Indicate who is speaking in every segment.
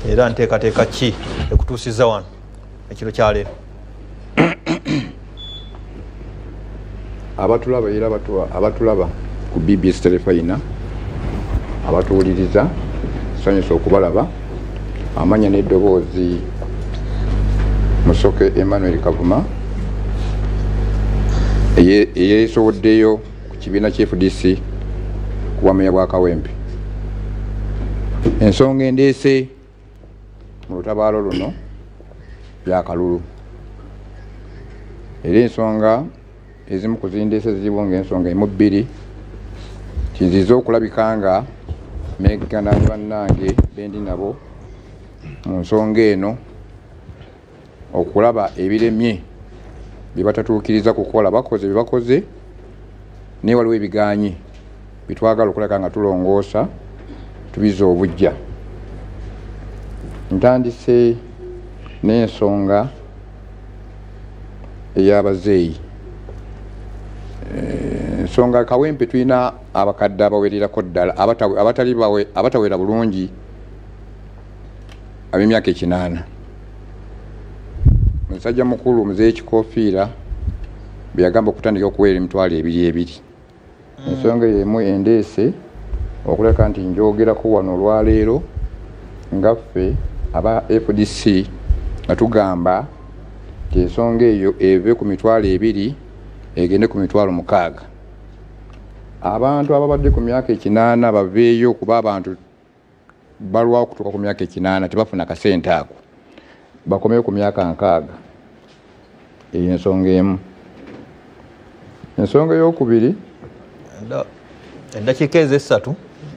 Speaker 1: era nteekateeka ki ekutuusiza wano ekiro kya leero?
Speaker 2: Abatulaba era abatulaba ku BBS Telefayina, abatuwuliriza nsanyusa okubalaba. Amanya n'eddoboozi Musoke Emmanuel Kavuma eyeesowoddeyo ku kibiina kya FDC ku bwameeya bwa Kawempe. Ensonga endeese mu lutabaalo luno byakalulu, era ensonga ezimu ku zindeese ziriwo ng'ensonga emu bbiri kinziza okulabika nga meegana ne bannange bendi nabo mu nsonga eno okulaba ebiremye bye batatuukiriza kukola bakoze bye bakoze, naye waliwo ebigaanyi bitwagala okuleka nga tulongoosa tubiza obujja. Ntandise n'ensonga ey'abazeeyi. Ensonga Kawempe tulina abakadde abawererako ddala abatawera bulungi ab'emyaka 8. Musajja mukulu Muzeeyi Kikoofiira bye yagamba okutandika okuweera emitwalo 2. Ensonga y'emu endeese okuleka nti njogerako wano olwaleero nga ffe aba FDC nga tugamba nti ensonga eyo eve ku mitwalo 2 egende ku mitwalo 6. Abantu ababadde ku myaka 8 baveeyo kuba abantu balwawo okutuuka ku myaka 8 tebafuna kasente ako, bakomeyo ku myaka 6. Eyo ensonga emu. Ensonga ey'okubiri,
Speaker 1: endakiika ezo 3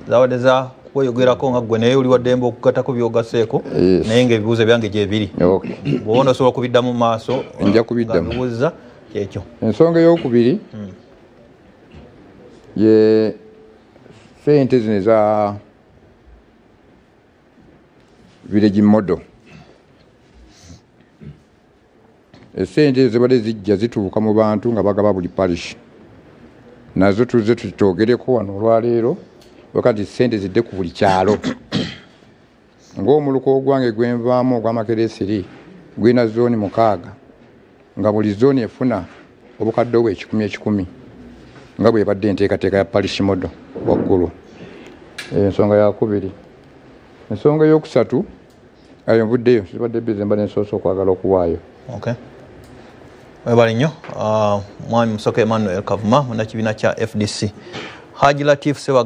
Speaker 1: zabadde za kweyogerako nga ggwe naye oli waddembe okugattako byogaseeko, naye ng'ebibuuzo byange gye biri. Bw'ona osobola kubiddamu mu maaso
Speaker 2: nja kubiddamu.
Speaker 1: Bibuuza kyekyo.
Speaker 2: Ensonga ey'okubiri ye ssente zino eza village model. Essente zibadde zijja zituuka mu bantu nga bagaba buli parish, nazo tuze tutoogereko wano olwaleero wakati ssente zidde ku buli kyalo. Ng'omuluko ogwange gwenvaamu ogw'Amakerere gwina zooni 6 nga buli zooni efuna obukadde obwo 10,000 nga bwe badde enteekateeka ya parish model waggulu. Ensonga ya 2. Ensonga y'okusatu ayo nvuddeyo zibadde bizemba n'ensoosa okwagala okuwaayo.
Speaker 1: Webali nnyo Mwami Musoke Emmanuel Kavuma munnakibiina kya FDC. Haji Latif Sewa